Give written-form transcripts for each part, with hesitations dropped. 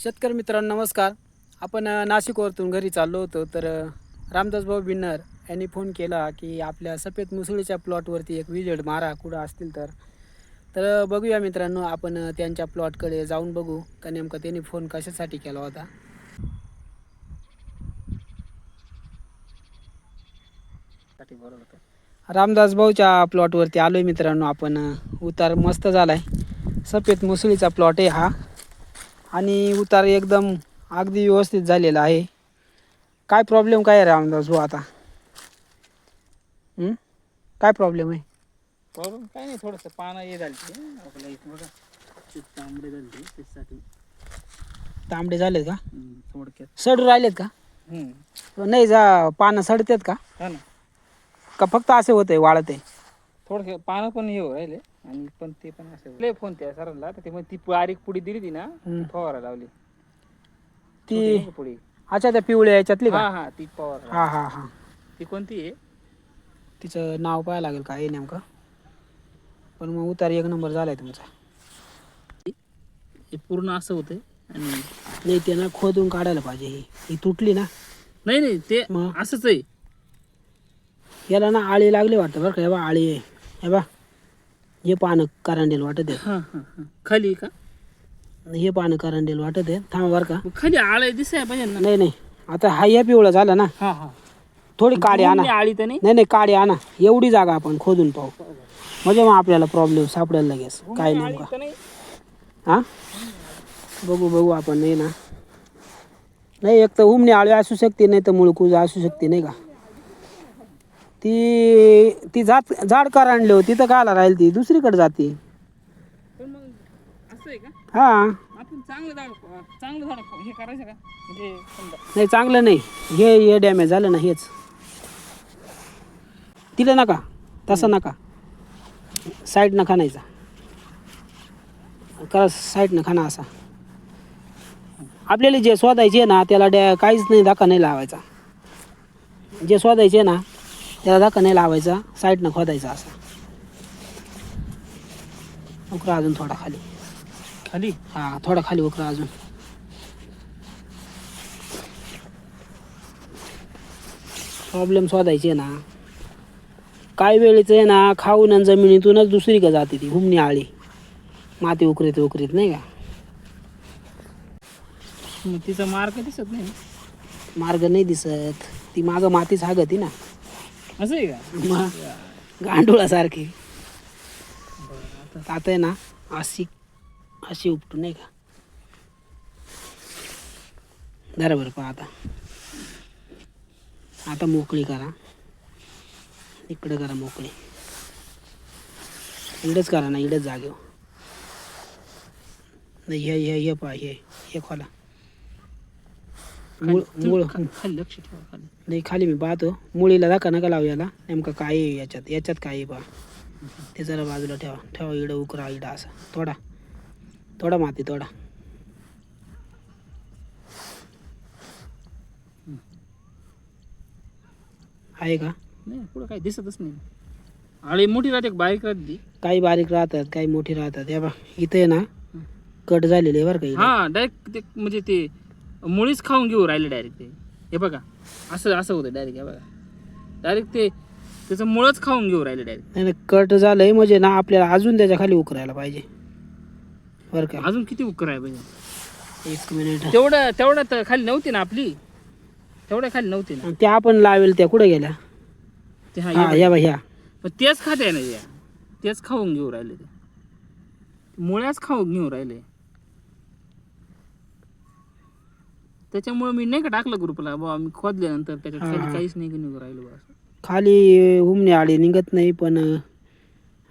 शेतकरी मित्रांनो नमस्कार. आपण नाशिकवरतून घरी चाललो होतो तर रामदास भाऊ बिन्नर यांनी फोन केला की आपल्या सफेद मुसळीच्या प्लॉटवरती एक विजिट मारा कुठं असतील तर बघूया मित्रांनो. आपण त्यांच्या प्लॉटकडे जाऊन बघू का नेमकं त्यांनी फोन कशासाठी केला होता. रामदास भाऊच्या प्लॉटवरती आलोय मित्रांनो आपण. उतार मस्त झालाय, सफेद मुसळीचा प्लॉट आहे हा आणि उतार एकदम अगदी व्यवस्थित झालेला आहे. काय प्रॉब्लेम काय आहे रामदास भाऊ आता? काय प्रॉब्लेम आहे? प्रॉब्लेम काय नाही, थोडंसं पानं हे झाली आपल्या इथं बघा, तांबडे झाले त्याच्यासाठी. तांबडे झालेत का? थोडक्यात सडू राहिलेत का? नाही जा पानं सडतात का? हा ना, का फक्त असे होते वाळत आहे? थोडंसं पानं पण हे राहिले आणि पण ते पण असे लय फोन त्या सरांना तर ते मग ती बारीक पुडी दिली ती ना, फवारा लावली ती पुडी. अच्छा, त्या पिवळ्या याच्यातली हा का? हा ती फवारा. हा हा हा. ती कोणती आहे? तिचं नाव पाहायला लागेल काय आहे नेमकं, पण मग उतार एक नंबर झालाय तुमचा. हे पूर्ण असं होतंय आणि नाही ते ना खोदून काढायला पाहिजे. ही तुटली ना. नाही नाही ते मग? असंच आहे. याला ना आळी लागली वाटतं बरं का. हे बा आळी आहे, हे बा हे पानं करंडेल वाटत आहे. हा हा हा, खाली का? हे पानं करंडेल वाटत आहे. थांबा बरं का. मग खाली आळे दिसाय पाहिजे ना. नाही नाही, आता हा या पिवळा झाला ना. हा हा, थोडी काडी आणा. आळी तर नाही. नाही नाही, काडी आणा. एवढी जागा आपण खोदून पाहू म्हणजे मग आपल्याला प्रॉब्लेम सापडायला लगेच काय नेमका. तर नाही. हा बघू आपण. नाही ना, नाही एक तर उमणी आळी असू शकते, नाही तर मुळकूज असू शकते नाही का. ती झाड करांडली होती तर काला राहील, ती दुसरीकडे जाते. पण मग असं आहे का? हा आपण चांगलं झाड हे करायचं का म्हणजे समजा. नाही चांगलं नाही, हे डॅमेज झालं ना हेच. तिला नका तसं नका, साईडनं खाणायचा करा, साईडनं खाना असा. आपल्याला जे शोधायचे ना त्याला काहीच नाही, धक्का नाही लावायचा. जे शोधायचे ना त्याला धक्का नाही लावायचा, साईडनं खोदायचा असा. उकरा अजून थोडा खाली. खाली हा थोडा खाली उकरा अजून. प्रॉब्लेम शोधायचे ना, काय वेळेचं आहे ना, खाऊन आणि जमिनीतूनच दुसरी का जाते ती हुमणी आळी, माती उकरीत नाही का. मग तिचा मार्ग दिसत नाही. मार्ग नाही दिसत, ती मागं मातीच हागती ना. असं आहे का? मग गांडुळासारखी. आता आहे ना अशी उपटू नाही का. बरोबर पहा आता मोकळी करा. इकडे करा मोकळी, इकडेच करा ना, इकडेच जागेवर. नाही हे पहा, हे खोला. मूळ खाली लक्ष ठेवा. खाली नाही, खाली मी पाहतो. मुळीला दाखा नका लावू याला. नेमकं काय आहे याच्यात काय आहे पहा. ते जरा बाजूला ठेवा. इडं उकरा, इडं असा थोडा माती थोडा. आहे का? नाही, पुढं काही दिसतच नाही. आळी मोठी राहते बारीक राहते. काही बारीक राहतात, काही मोठी राहतात. हे बा इथे आहे ना कट झालेली आहे बरं का. हा डायरेक्ट ते म्हणजे ते मुळीच खाऊन घेऊ राहिले डायरेक्ट ते. हे बघा असं होतं डायरेक्ट. हे बघा डायरेक्ट ते त्याचं मुळच खाऊन घेऊ राहिले डायरेक्ट. नाही कट झालंय म्हणजे ना आपल्याला अजून त्याच्या खाली उकरायला पाहिजे बरं का. अजून किती उकराय पाहिजे? 1 मिनिट. तेवढं तर खाली नव्हती ना आपली, तेवढ्या खाली नव्हती ना. त्या आपण लावेल त्या कुठे गेल्या? ते हा या बा ह्या. पण तेच खाते ना या, तेच खाऊन घेऊ राहिले ते. मुळ्याच खाऊन घेऊ राहिले. त्याच्यामुळे मी नाही का टाकलं ग्रुपला, बा मी खोदल्यानंतर त्याच्यात खाली काहीच नाही निघू राहिलो बा. खाली उमणी आळी निघत नाही, पण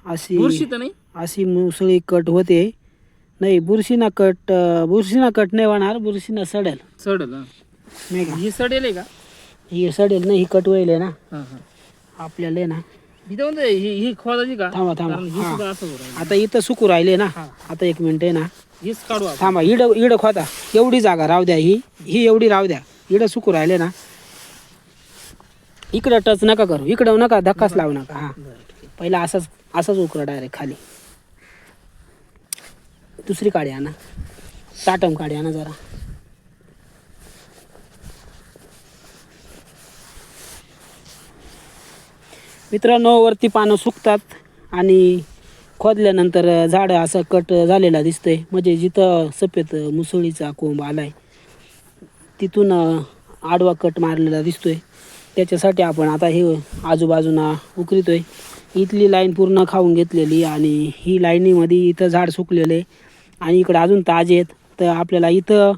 बुरशी तर नाही. अशी मुसळी कट होते. नाही बुरशीना कट नाही होणार, बुरशीना सडेल नाही का. ही सडेल आहे का? ही सडेल नाही, ही कट होईल आहे ना. हा हा, आपल्याला ना ही खोदायची का? थांबा ही सुद्धा असं होतं. आता इथं सुकू राहिले ना. आता 1 मिनिट आहे ना, हीच काढू आपण. थांबा. इडं खोदा. एवढी जागा राहू द्या, ही एवढी राहू द्या. इडं सुकू राहिले ना. इकडं टच नका करू, इकडं नका धक्काच लावू नका. हा पहिला असाच उकरा डायरेक्ट खाली. दुसरी काडी आणा. टाटम काढ्या ना जरा. मित्रांनो, वरती पानं सुकतात आणि खोदल्यानंतर झाड असं कट झालेला दिसतंय. म्हणजे जिथं सफेद मुसळीचा कोंब आलाय तिथून आडवा कट मारलेला दिसतोय. त्याच्यासाठी आपण आता हे आजूबाजूला उकरीतोय. इथली लाईन पूर्ण खाऊन घेतलेली आणि ही लाईनीमध्ये इथं झाड सुकलेलं आहे आणि इकडं अजून ताजे आहेत. तर आपल्याला इथं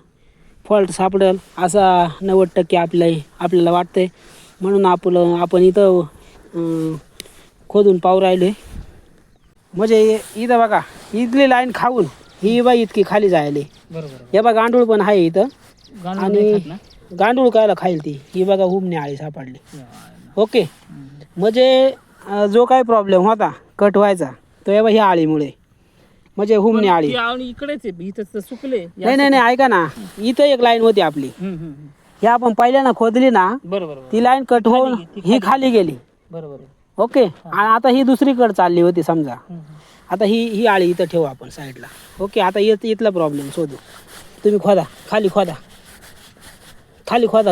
फॉल्ट सापडेल असा 90% आपल्याला वाटतंय. म्हणून आपण इथं खोदून पाहू राहिले. म्हणजे इथं बघा, इथली लाईन खाऊन ही बा इतकी खाली जायले. बरोबर. हे बघा गांडूळ पण आहे इथं. गांडूळ आणि नाही खात ना? गांडूळ कायला खाईल ती. ही बघा हुमणी आळी सापडली. ओके. म्हणजे जो काही प्रॉब्लेम होता कट व्हायचा तो या ह्या आळीमुळे, म्हणजे हुमणी आळी. ती आवणी इकडेच आहे, इथं तर सुकले. नाही ऐका ना, इथं एक लाईन होती आपली. ही आपण पहिल्यांदा खोदली ना, बरोबर. ती लाईन कट होऊन ही खाली गेली. बरोबर. ओके. आणि आता ही दुसरीकडे चालली होती समजा. आता ही आळी इथं ठेवू आपण साईडला. ओके. आता इथला प्रॉब्लेम शोधू. तुम्ही खोदा, खाली खोदा.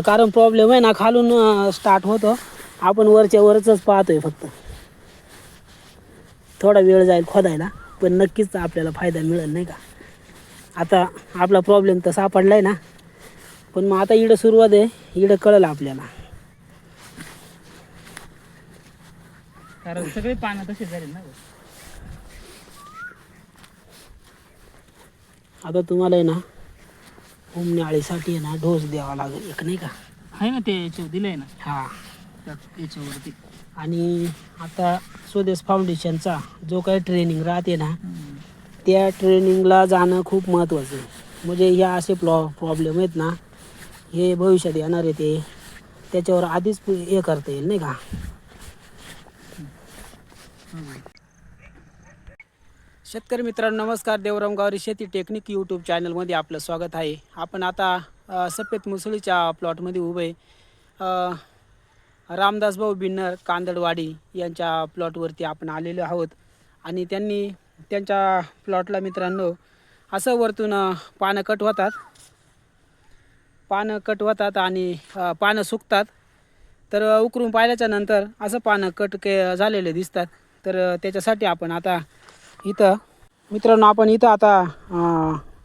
कारण प्रॉब्लेम आहे ना खालून स्टार्ट होतो. आपण वरच्या वरच पाहतोय फक्त. थोडा वेळ जाईल खोदायला, पण नक्कीच आपल्याला फायदा मिळेल नाही का. आता आपला प्रॉब्लेम तर सापडलाय ना, पण मग आता इकडं सुरुवात आहे. इकडं कळलं आपल्याला. कारण सगळे पानं तसे झाले ना. आता तुम्हाला आहे ना हुमणी आळीसाठी आहे ना डोस द्यावा लागेल एक, नाही का. आहे ना, ते याच्यावर दिलंय ना. हा. याच्यावरती. आणि आता स्वदेश फाउंडेशनचा जो काही ट्रेनिंग राहते ना, त्या ट्रेनिंगला जाणं खूप महत्त्वाचं आहे. म्हणजे ह्या असे प्रॉब्लेम आहेत ना, हे भविष्यात येणार आहे ते त्याच्यावर आधीच हे करता येईल नाही का. शेतकरी मित्रांनो नमस्कार. देवराम गावरी शेती टेक्निक यूट्यूब चॅनलमध्ये आपलं स्वागत आहे. आपण आता सफेद मुसळीच्या प्लॉटमध्ये उभे आहे. रामदास भाऊ बिन्नर कांदडवाडी यांच्या प्लॉटवरती आपण आलेलो आहोत. आणि त्यांनी त्यांच्या प्लॉटला मित्रांनो असं वरतून पानं कट होतात आणि पानं सुकतात. तर उकरून पाहिल्याच्या नंतर असं पानं कट झालेले दिसतात. तर त्याच्यासाठी आपण आता इथं मित्रांनो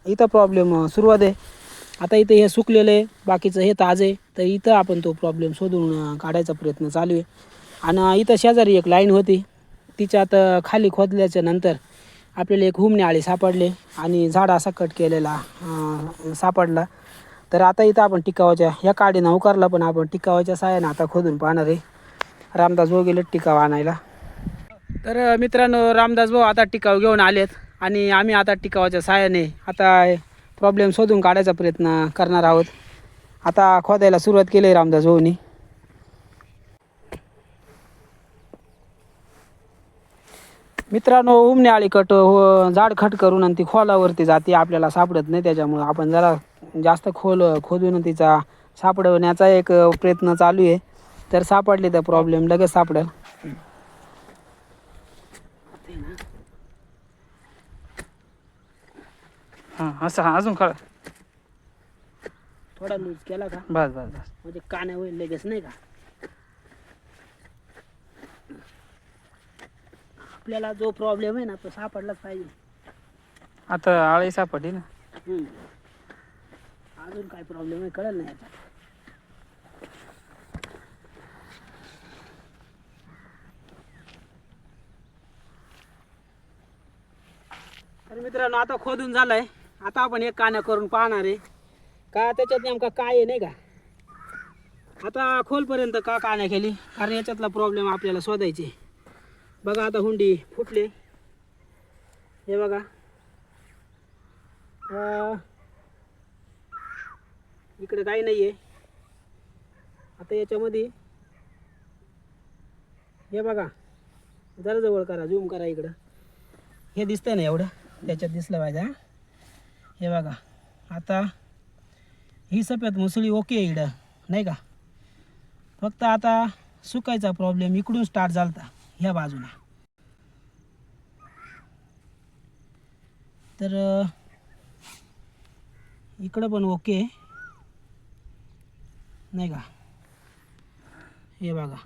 इथं प्रॉब्लेम सुरुवात आहे. आता इथं हे सुकलेलं आहे, बाकीचं हे ताजं आहे. तर इथं आपण तो प्रॉब्लेम शोधून काढायचा प्रयत्न चालू आहे. आणि इथं शेजारी एक लाईन होती, तिच्यात खाली खोदल्याच्या नंतर आपल्याला एक हुमणी आळी सापडले आणि झाड असा कट केलेला सापडला. तर आता इथं आपण टिकावाच्या या काडीनं उकारला, पण आपण टिकावाच्या साहाय्यानं आता खोदून पाहणार आहे. रामदास भाऊ गेले टिकाव आणायला. तर मित्रांनो रामदास भाऊ आता टिकाव घेऊन आलेत आणि आम्ही आता टिकावाच्या साहाय्याने आता प्रॉब्लेम शोधून काढायचा प्रयत्न करणार आहोत. आता खोदायला सुरुवात केली आहे रामदास भाऊनी. मित्रांनो हुमणी आळी झाड खट करून आणि ती खोलावरती जाते, आपल्याला सापडत नाही. त्याच्यामुळं आपण जरा जास्त खोदून तिचा सापडवण्याचा एक प्रयत्न चालू आहे. तर सापडली तर प्रॉब्लेम लगेच सापडेल. असं अजून खरं थोडा लूज केला का बस. म्हणजे कान्या होईल लगेच नाही का. आपल्याला जो प्रॉब्लेम आहे ना तो सापडलाच पाहिजे. आता आळी सापडली ना. अजून काय प्रॉब्लेम आहे कळलं नाही आता. तर मित्रांनो आता खोदून झालंय. आता आपण एक कान्या करून पाहणार आहे का त्याच्यात नेमका काय आहे नाही का. आता खोलपर्यंत का कान्या केली, कारण याच्यातला प्रॉब्लेम आपल्याला शोधायचे. बघा आता हुंडी फुटले, हे बघा. इकडे काही नाही आहे. आता याच्यामध्ये हे बघा, जरा जवळ करा, झूम करा इकडं. हे दिसतंय ना एवढं, त्याच्यात दिसलं पाहिजे. हे बघा आता ही सफेद मुसळी ओके इकडं नाही का. फक्त आता सुकायचा प्रॉब्लेम इकडून स्टार्ट झाला ह्या बाजूला. तर इकडं पण ओके नाही का. हे बघा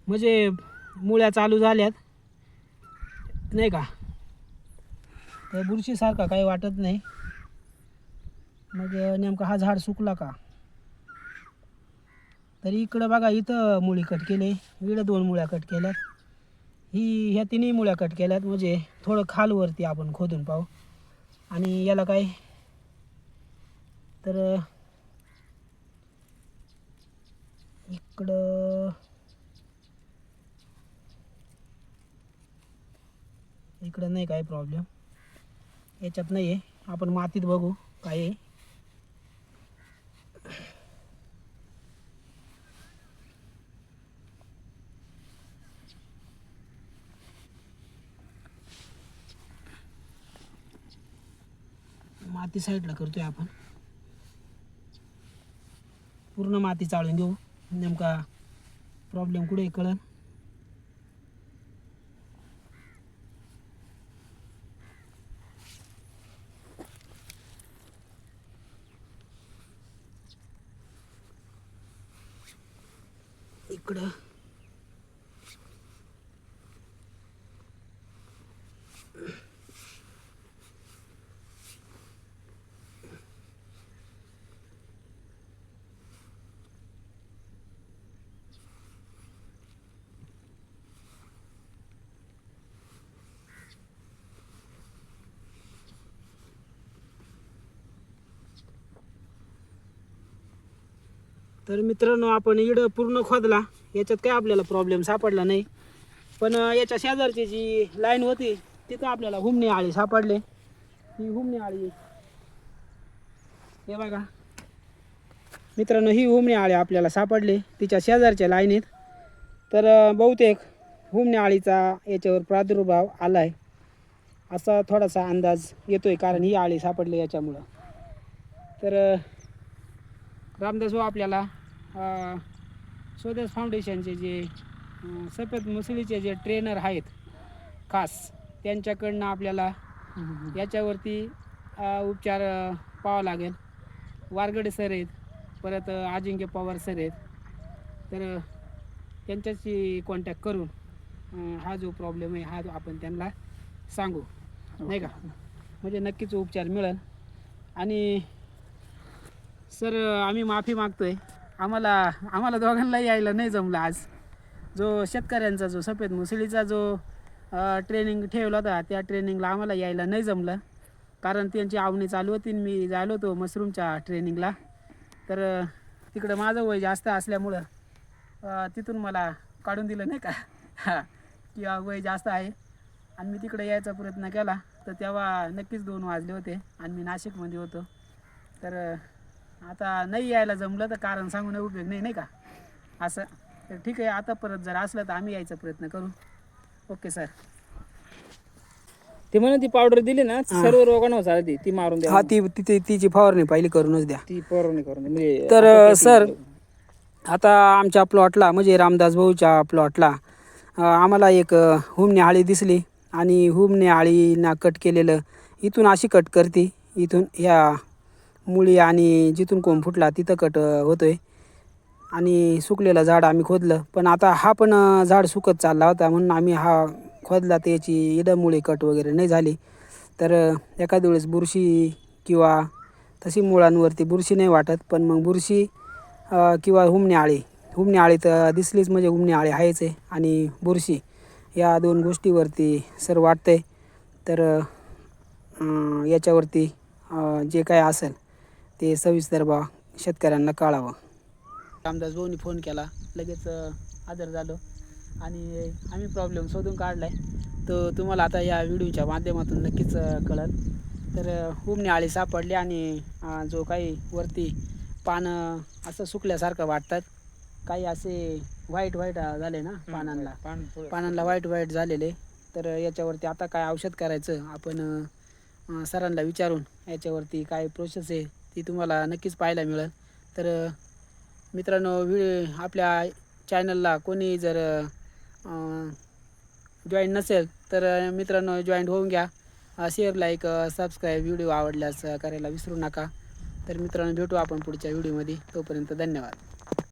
म्हणजे मुळ्या चालू झाल्यात नाही का. तर बुरशीसारखा काही वाटत नाही. मग नेमका हा झाड सुकला का. तरी इकडं बघा इथं मुळी कट केले, इकडं 2 मुळ्या कट केल्यात, ह्या 3ही मुळ्या कट केल्यात. म्हणजे थोडं खालवरती आपण खोदून पाहू. आणि याला काय तर इकडं नाही काय प्रॉब्लेम, याच्यात नाही आहे. आपण मातीत बघू काय आहे. माती साईडला करतोय आपण, पूर्ण माती चाळून घेऊ. नेमका प्रॉब्लेम कुठे कळेल. इकडं तर मित्रांनो आपण इकडं पूर्ण खोदला, याच्यात काय आपल्याला प्रॉब्लेम सापडला नाही. पण याच्या शेजारची जी लाईन होती तिथं आपल्याला हुमणी आळी सापडले. ही हुमणी आळी हे बघा मित्रांनो, ही हुमणी आळी आपल्याला सापडली तिच्या शेजारच्या लाईनीत. तर बहुतेक हुमणी आळीचा याच्यावर प्रादुर्भाव आला आहे असा थोडासा अंदाज येतोय, कारण ही आळी सापडली याच्यामुळं. तर रामदास भाऊ आपल्याला स्वदेश फाउंडेशनचे जे सफेद मुसळीचे जे ट्रेनर आहेत खास, त्यांच्याकडनं आपल्याला याच्यावरती उपचार पाहावं लागेल. वारगडे सर आहेत, परत अजिंक्य पवार सर आहेत. तर त्यांच्याशी कॉन्टॅक्ट करून हा जो प्रॉब्लेम आहे हा आपण त्यांना सांगू नाही का, म्हणजे नक्कीच उपचार मिळेल. आणि सर आम्ही माफी मागतोय, आम्हाला दोघांना यायला नाही जमलं आज. जो शेतकऱ्यांचा जो सफेद मुसळीचा जो ट्रेनिंग ठेवला होता त्या ट्रेनिंगला आम्हाला यायला नाही जमलं, कारण त्यांची आवणी चालू होती. मी झालो होतो मशरूमच्या ट्रेनिंगला. तर तिकडं माझं वय जास्त असल्यामुळं तिथून मला काढून दिलं नाही का की वय जास्त आहे. आणि मी तिकडे यायचा प्रयत्न केला तर तेव्हा नक्कीच 2 वाजले होते आणि मी नाशिकमध्ये होतो. तर आता नाही यायला जमलं तर कारण सांगून उपयोग नाही का असं. तर ठीक आहे, आता परत जर असलं तर आम्ही यायचा प्रयत्न करू. Okay sir. ते म्हणून ती पावडर दिली ना सर्व रोगांवर चालते, ती मारून द्या. हा तिची फवारणी पहिली करूनच द्या. ती फवारणी करून द्या. म्हणजे तर सर आता आमच्या प्लॉटला म्हणजे रामदास भाऊच्या प्लॉटला आम्हाला एक हुमणी आळी दिसली. आणि हुमणी आळीना कट केलेलं इथून अशी कट करते, इथून ह्या मुळी आणि जिथून कोंब फुटला तिथं कट होतोय. आणि सुकलेलं झाड आम्ही खोदलं, पण आता हा पण झाड सुकत चालला होता म्हणून आम्ही हा खोदला, तर याची इडमुळे कट वगैरे नाही झाली. तर एखाद्या वेळेस बुरशी किंवा तशी मुळांवरती बुरशी नाही वाटत, पण मग बुरशी किंवा हुमणी आळी तर दिसलीच म्हणजे हुमणी आळी आहेच आहे. आणि बुरशी या 2 गोष्टीवरती सर वाटतंय. तर याच्यावरती जे काय असेल ते सविस्तर बा शेतकऱ्यांना कळावं. रामदास भाऊनी फोन केला, लगेच हजर झालो आणि आम्ही प्रॉब्लेम शोधून काढला आहे. तो तुम्हाला आता या व्हिडिओच्या माध्यमातून नक्कीच कळेल. तर हुमणी आळी सापडली आणि जो काही वरती पानं असं सुकल्यासारखं वाटतात, काही असे व्हाईट झाले ना पानांना व्हाईट झालेले. तर याच्यावरती आता काय औषध करायचं आपण सरांना विचारून याच्यावरती काय प्रोसेस आहे ती तुम्हाला नक्कीच पाहायला मिळेल. तर मित्रांनो आपल्या चॅनलला कोणी जर जॉईन नसेल तर मित्रांनो जॉईन होऊन घ्या. शेअर लाईक सबस्क्राईब व्हिडिओ आवडल्यास करायला विसरू नका. तर मित्रांनो भेटू आपण पुढच्या व्हिडिओमध्ये. तोपर्यंत धन्यवाद.